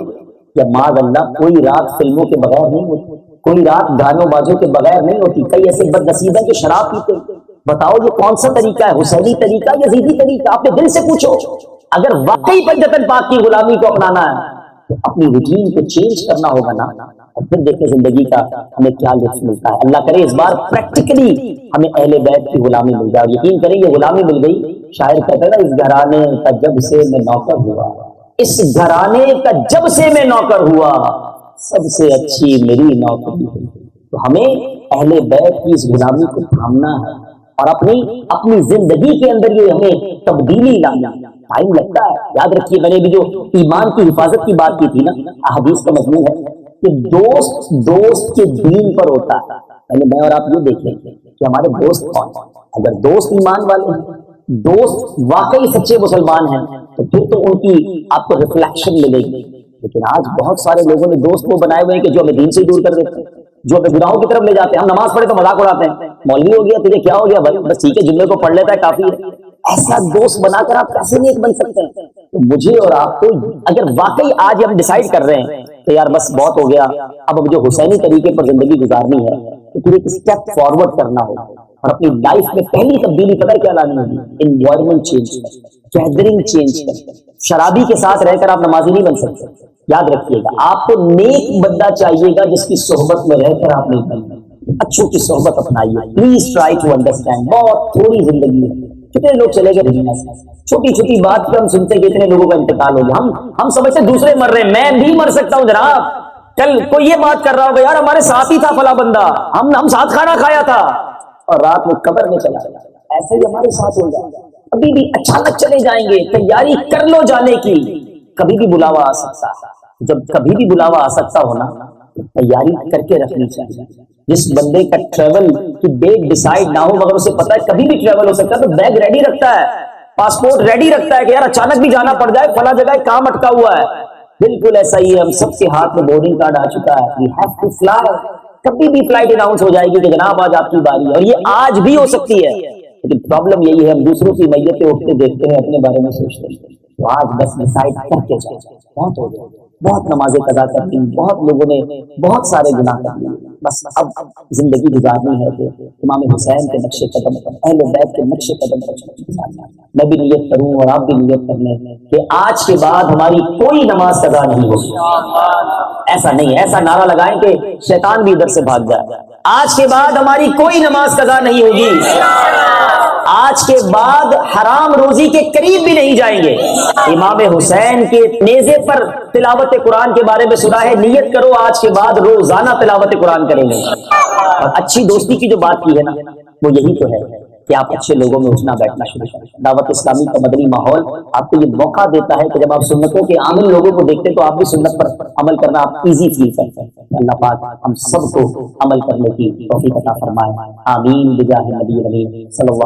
یا معاذ اللہ کوئی رات فلموں کے بغیر نہیں ہوتی، کوئی رات گانوں بازوں کے بغیر نہیں ہوتی۔ کئی ایسے بد نصیب ہیں کہ شراب پیتے۔ بتاؤ یہ کون سا طریقہ ہے، حسینی طریقہ یا یزیدی طریقہ؟ اپنے دل سے پوچھو۔ اگر واقعی پنجتن پاک کی غلامی کو اپنانا ہے تو اپنی روٹین کو چینج کرنا ہوگا نا، اور پھر دیکھیں زندگی کا ہمیں کیا لطف ملتا ہے۔ اللہ کرے اس بار پریکٹیکلی ہمیں اہل بیت کی غلامی مل جائے، یقین کریں یہ غلامی مل گئی۔ شاعر کہتا ہے نا، اس گھرانے کا جب سے میں نوکر ہوا، اس گھرانے کا جب سے میں نوکر ہوا، سب سے اچھی میری نوکری ہے. تو ہمیں اہل بیت کی اس غلامی کو تھامنا ہے اور اپنی زندگی کے اندر یہ ہمیں تبدیلی لانا. ٹائم لگتا ہے. یاد رکھیے میں نے بھی جو ایمان کی حفاظت کی بات کی تھی نا، احادیث کا مضمون ہے کہ دوست کے دین پر ہوتا ہے. پہلے میں اور آپ یہ دیکھیں کہ ہمارے دوست کون ہیں. اگر دوست ایمان والے ہیں، دوست واقعی سچے مسلمان ہیں، تو پھر تو ان کی آپ کو ریفلیکشن ملے گی. لیکن آج بہت سارے لوگوں نے دوست وہ بنائے ہوئے ہیں کہ جو ہمیں دین سے دور کر دیتے ہیں، جو ہمیں گناہوں کی طرف لے جاتے ہیں. ہم نماز پڑھے تو مذاق اڑاتے ہیں، مولوی ہو گیا تجھے کیا ہو گیا بھائی، بس ٹھیک ہے جملے کو پڑھ لیتا ہے کافی ہے. ایسا دوست بنا کر آپ کیسے نیک بن سکتے ہیں؟ تو مجھے اور آپ کو اگر واقعی آج ہم ڈیسائیڈ کر رہے ہیں کہ یار بس بہت ہو گیا، اب جو حسینی طریقے پر زندگی گزارنی ہے، تو پھر ایک اسٹیپ فارورڈ کرنا ہوگا اور اپنی لائف میں پہلی تبدیلی پتہ کیا لانی ہوگی؟ انوائرمنٹ چینج کر، گیدرنگ چینج کر. شرابی کے ساتھ رہ کر آپ نمازی نہیں بن سکتے. یاد رکھیے گا آپ کو نیک بندہ چاہیے گا جس کی صحبت میں رہ کر آپ نہیں بننا. اچھوں کی صحبت اپنائیے. Please try to understand. بہت تھوڑی زندگی ہے. کتنے لوگ چلے گئے دنیا سے، چھوٹی چھوٹی بات پہ ہم سنتے کہ اتنے لوگوں کا انتقال ہو گیا. ہم سمجھتے دوسرے مر رہے ہیں، میں بھی مر سکتا ہوں جناب. کل کوئی یہ بات کر رہا ہوگا یار ہمارے ساتھ ہی تھا فلاں بندہ، ہم ساتھ کھانا کھایا تھا اور رات میں قبر میں چلا گیا. ایسے ہی ہمارے ساتھ ہو جائے. ابھی بھی اچانک چلے جائیں گے. تیاری کر لو جانے کی. کبھی بھی بلاوا آ سکتا ہے. جب کبھی بھی بلاوا آ سکتا ہو نا، تیاری کر کے رکھنی چاہیے. جس بندے کا ٹریول کی ڈیٹ ڈیسائیڈ نہ ہو مگر اسے پتا ہے کبھی بھی ٹریول ہو سکتا ہے، تو بیگ ریڈی رکھتا ہے، پاسپورٹ ریڈی رکھتا ہے کہ یار اچانک بھی جانا پڑ جائے، فلاں جگہ کام اٹکا ہوا ہے. بالکل ایسا ہی ہے. ہم سب کے ہاتھ میں بورڈنگ کارڈ آ چکا ہے. We have to fly. کبھی بھی فلائٹ اناؤنس ہو جائے گی کہ جناب آج آپ کی باری ہے، اور یہ آج بھی ہو سکتی ہے. لیکن پرابلم یہی ہے ہم دوسروں کی میتیں اٹھتے دیکھتے ہیں، اپنے بارے میں سوچتے ہیں. تو آج بس ڈیسائیڈ کر کے جائیں. بہت ہو گیا، بہت نمازیں قضا کر دی، بہت لوگوں نے بہت سارے گناہ کر دیے. بس اب زندگی گزارنی ہے کہ امام حسین کے نقش قدم پر، اہل بیت کے نقش قدم پر گزارنا. میں بھی نیت کروں اور آپ بھی نیت کر لیں کہ آج کے بعد ہماری کوئی نماز قضا نہیں ہوگی. ایسا نہیں ہے، ایسا نعرہ لگائیں کہ شیطان بھی ادھر سے بھاگ جائے. آج کے بعد ہماری کوئی نماز قضا نہیں ہوگی. آج کے بعد حرام روزی کے قریب بھی نہیں جائیں گے. امام حسین کے نیزے پر تلاوت قرآن کے بارے میں سنا ہے، نیت کرو آج کے بعد روزانہ تلاوت قرآن کریں گے. اور اچھی دوستی کی جو بات کی ہے نا، وہ یہی تو ہے کہ آپ اچھے لوگوں میں اٹھنا بیٹھنا شروع کریں. دعوت اسلامی کا مدنی ماحول آپ کو یہ موقع دیتا ہے کہ جب آپ سنتوں کے عامل لوگوں کو دیکھتے ہیں تو آپ بھی سنت پر عمل کرنا آپ ایزی فیل کرتے ہیں. اللہ پاک ہم سب کو عمل کرنے کی توفیق عطا فرمائے. آمین بجاہ نبی صلی اللہ